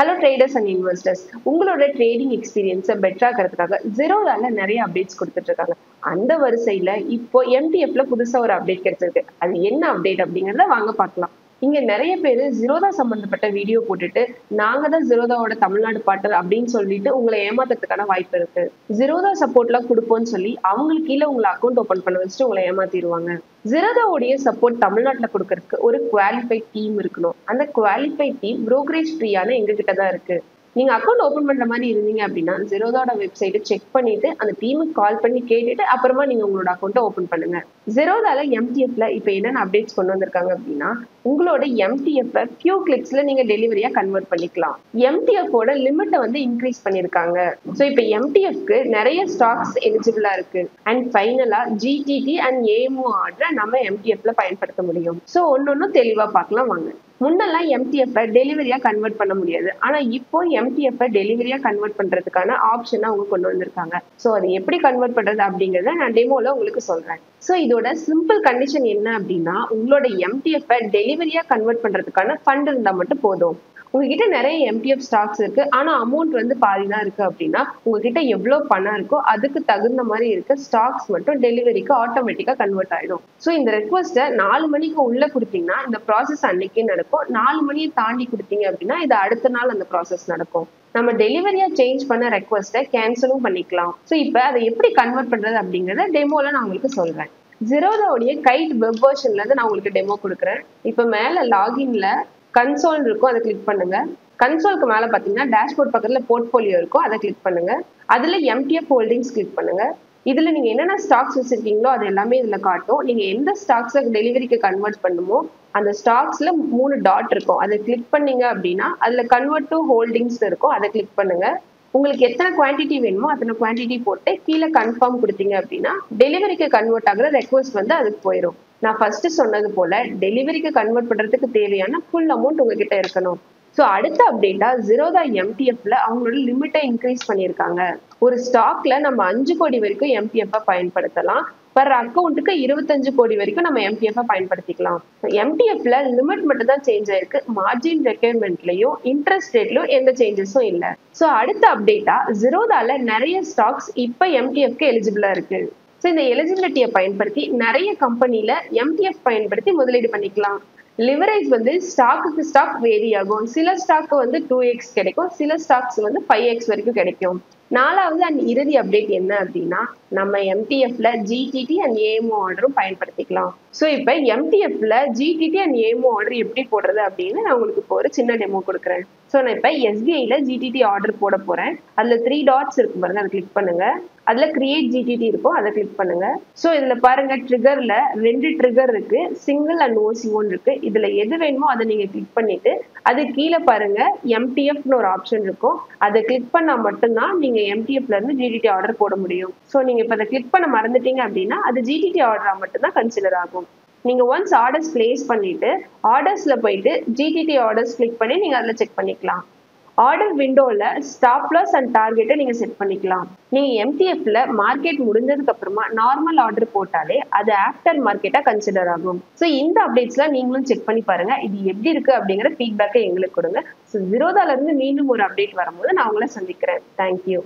Hello traders and investors, உங்களோட trading எக்ஸ்பீரியன்ஸை பெட்டராக்கிறதுக்காக ஜெரோதால நிறைய அப்டேட்ஸ் கொடுத்துட்டு இருக்காங்க. அந்த வரிசையில இப்போ எம்டிஎஃப்ல புதுசா ஒரு அப்டேட் கிடைச்சிருக்கு. அது என்ன அப்டேட் அப்படிங்கறத வாங்க பார்க்கலாம். இங்க நிறைய பேரு ஜீரோதா சம்பந்தப்பட்ட வீடியோ போட்டுட்டு நாங்க தான் ஜீரோதாவோட தமிழ்நாடு பார்ட்னர் அப்படின்னு சொல்லிட்டு உங்களை ஏமாத்துறதுக்கான வாய்ப்பு இருக்கு. ஜீரோதா சப்போர்ட்லாம் கொடுப்போம்னு சொல்லி அவங்களுக்கு கீழே உங்களை அக்கௌண்ட் ஓபன் பண்ண வச்சுட்டு உங்களை ஏமாத்திடுவாங்க. ஜீரோதாவுடைய சப்போர்ட் தமிழ்நாட்டுல கொடுக்கறதுக்கு ஒரு குவாலிஃபைட் டீம் இருக்கணும். அந்த குவாலிஃபைட் டீம் புரோக்கரேஜ் ஃப்ரீயான எங்க கிட்ட தான் இருக்கு. நீங்க அக்கௌண்ட் ஓபன் பண்ற மாதிரி இருந்தீங்க அப்படின்னா ஜெரோதாவோட வெப்சைட்டை செக் பண்ணிட்டு அந்த டீமுக்கு கால் பண்ணி கேட்டுட்டு அப்புறமா நீங்க உங்களோட அக்கௌண்ட்டை ஓபன் பண்ணுங்க. ஜெரோதால எம்டிஎஃப்ல இப்ப என்னென்ன அப்டேட்ஸ் கொண்டு வந்திருக்காங்க அப்படின்னா, உங்களோட எம்டிஎஃப் ஃபியூ கிளிக்ஸ்ல நீங்க டெலிவரியா கன்வெர்ட் பண்ணிக்கலாம். எம்டிஎஃப் லிமிட்டை இன்க்ரீஸ் பண்ணிருக்காங்க. ஸோ இப்ப எம்டிஎஃப்க்கு நிறைய ஸ்டாக்ஸ் எலிஜிபிளா இருக்கு. அண்ட் ஃபைனலா ஜிடிடி அண்ட் ஏஎம்ஓ ஆர்டரை நம்ம எம்டிஎஃப்ல பயன்படுத்த முடியும். ஸோ ஒன்னொன்னும் தெளிவா பார்க்கலாம் வாங்க. முன்னெல்லாம் எம்டிஎஃப் டெலிவரியா கன்வெர்ட் பண்ண முடியாது. ஆனா இப்போ எம்டிஎஃப் டெலிவரியா கன்வெர்ட் பண்றதுக்கான ஆப்ஷனை அவங்க கொண்டு வந்திருக்காங்க. ஸோ அதை எப்படி கன்வெர்ட் பண்றது அப்படிங்கறத நான் டெமோல உங்களுக்கு சொல்றேன். ஸோ இதோட சிம்பிள் கண்டிஷன் என்ன அப்படின்னா, உங்களோட எம்டிஎஃப் டெலிவரியா கன்வெர்ட் பண்றதுக்கான ஃபண்ட் இருந்தா மட்டும் போதும். உங்ககிட்ட நிறைய எம்டிஎஃப் ஸ்டாக்ஸ் இருக்கு, ஆனா அமௌண்ட் பாதி தான் இருக்கு அப்படின்னா உங்ககிட்ட எவ்வளவு பணம் இருக்கோ அதுக்கு தகுந்த மாதிரி இருக்க ஸ்டாக்ஸ் மட்டும் டெலிவரிக்கு ஆட்டோமேட்டிக்கா கன்வெர்ட் ஆயிடும். ஸோ இந்த ரெக்வஸ்ட்டை 4 மணிக்கு உள்ள கொடுத்தீங்கன்னா இந்த ப்ராசஸ் அன்னைக்கே நடக்கும். 4 மணியை தாண்டி கொடுத்தீங்க அப்படின்னா இது அடுத்த நாள் அந்த ப்ராசஸ் நடக்கும். நம்ம டெலிவரியா சேஞ்ச் பண்ண ரெக்வஸ்ட்டை கேன்சலும் பண்ணிக்கலாம். ஸோ இப்போ அதை எப்படி கன்வெர்ட் பண்றது அப்படிங்கறத டெமோல நான் உங்களுக்கு சொல்றேன். ஜெரோதாவுடைய கைட் வெப் வெர்ஷன்ல இருந்து நான் உங்களுக்கு டெமோ கொடுக்குறேன். இப்போ மேல லாகின்ல கன்சோல் இருக்கும், அதை கிளிக் பண்ணுங்க. கன்சோலுக்கு மேல பாத்தீங்கன்னா டேஷ்போர்ட் பக்கத்துல போர்ட்போலியோ இருக்கும், அதை கிளிக் பண்ணுங்க. அதுல எம்டிஎஃப் ஹோல்டிங்ஸ் கிளிக் பண்ணுங்க. இதுல நீங்க என்னென்ன ஸ்டாக்ஸ் வச்சிருக்கீங்களோ அது எல்லாமே இதுல காட்டும். நீங்க எந்த ஸ்டாக்ஸை டெலிவரிக்கு கன்வெர்ட் பண்ணுமோ அந்த ஸ்டாக்ஸ்ல 3 டாட் இருக்கும், அதை கிளிக் பண்ணீங்க அப்படின்னா அதுல கன்வெர்ட் டு ஹோல்டிங்ஸ் இருக்கும், அதை கிளிக் பண்ணுங்க. உங்களுக்கு எத்தனை குவான்டிட்டி வேணுமோ அத்தனை குவான்டிட்டி போட்டு கீழே கன்ஃபார்ம் கொடுத்தீங்க அப்படின்னா டெலிவரிக்கு கன்வெர்ட் ஆகுற ரெக்வஸ்ட் அதுக்கு போயிடும். நான் ஃபர்ஸ்ட் சொன்னது போல டெலிவரிக்கு கன்வெர்ட் பண்றதுக்கு தேவையான ஃபுல் அமௌண்ட் உங்ககிட்ட இருக்கணும். ஸோ அடுத்த அப்டேட்டா ஜெரோதா எம்டிஎஃப்ல அவங்களோட லிமிட்டை இன்க்ரீஸ் பண்ணியிருக்காங்க. ஒரு ஸ்டாக்ல நம்ம 5 கோடி வரைக்கும் எம்டிஎஃப் பயன்படுத்தலாம். பர் அக்கௌண்ட்டுக்கு 25 கோடி வரைக்கும் நம்ம எம்டிஎஃப் பயன்படுத்திக்கலாம். எம்டிஎஃப்ல லிமிட் மட்டும் தான் சேஞ்ச் ஆயிருக்கு. மார்ஜின் ரெக்யர்மெண்ட்லயும் இன்ட்ரெஸ்ட் ரேட்லயும் எந்த சேஞ்சஸும் இல்லை. ஸோ அடுத்த அப்டேட்டா ஜெரோதால நிறைய ஸ்டாக்ஸ் இப்ப எம்டிஎஃப்க்கு எலிஜிபிளா இருக்கு. ஸோ இந்த எலிஜிபிலிட்டியை பயன்படுத்தி நிறைய கம்பெனில எம்டிஎஃப் பயன்படுத்தி முதலீடு பண்ணிக்கலாம். லிவரேஜ் ஸ்டாக்குக்கு ஸ்டாக் வேரி ஆகும். சில ஸ்டாக் 2x கிடைக்கும், சில ஸ்டாக்ஸ் 5x வரைக்கும் கிடைக்கும். 4வது அண்ட் இறுதி அப்டேட் என்ன அப்படின்னா, நம்ம எம்டிஎஃப்ல ஜிடிடி அண்ட் ஏஎம்ஓ ஆர்டரும் பயன்படுத்திக்கலாம். ஸோ இப்போ எம்டிஎஃப்ல ஜிடிடி அண்ட் ஏஎம்ஓ ஆர்டர் எப்படி போடுறது அப்படின்னு நான் உங்களுக்கு இப்போ ஒரு சின்ன டெமோ கொடுக்குறேன். ஸோ நான் இப்போ எஸ்பிஐல ஜிடிடி ஆர்டர் போட போறேன். அதுல 3 டாட்ஸ் இருக்கு பாருங்க, அதை கிளிக் பண்ணுங்க. அதுல கிரியேட் ஜிடிடி இருக்கும், அதை கிளிக் பண்ணுங்க. ஸோ இதுல பாருங்க ட்ரிகர்ல 2 ட்ரிகர் இருக்கு, சிங்கிள் அண்ட் ஓசிஓன்னு இருக்கு. இதுல எது வேணுமோ அதை நீங்க கிளிக் பண்ணிட்டு அது கீழே பாருங்க எம்டிஎஃப்னு ஒரு ஆப்ஷன் இருக்கும், அதை கிளிக் பண்ணா மட்டும்தான் நீங்க எம்டிஎஃப்ல இருந்து ஜிடிடி ஆர்டர் போட முடியும். ஸோ நீங்க இப்ப அதை கிளிக் பண்ண மறந்துட்டீங்க அப்படின்னா அது ஜிடிடி ஆர்டரா மட்டும்தான் கன்சிடர் ஆகும். நீங்க ஒன்ஸ் ஆர்டர்ஸ் பிளேஸ் பண்ணிட்டு ஆர்டர்ஸ்ல போயிட்டு ஜிடிடி ஆர்டர்ஸ் கிளிக் பண்ணி நீங்க அதுல செக் பண்ணிக்கலாம். ஆர்டர் விண்டோல ஸ்டாப் லாஸ் அண்ட் டார்கெட்டை நீங்க செட் பண்ணிக்கலாம். நீங்க எம்டிஎஃப்ல மார்க்கெட் முடிஞ்சதுக்கு அப்புறமா நார்மல் ஆர்டர் போட்டாலே அது ஆஃப்டர் மார்க்கெட்டா கன்சிடர் ஆகும். ஸோ இந்த அப்டேட்ஸ்லாம் நீங்களும் செக் பண்ணி பாருங்க. இது எப்படி இருக்கு அப்படிங்கிற ஃபீட்பேக்கை எங்களுக்கு கொடுங்க. ஸோ ஜெரோதால இருந்து மீண்டும் ஒரு அப்டேட் வரும்போது நான் உங்களை சந்திக்கிறேன். தேங்க்யூ.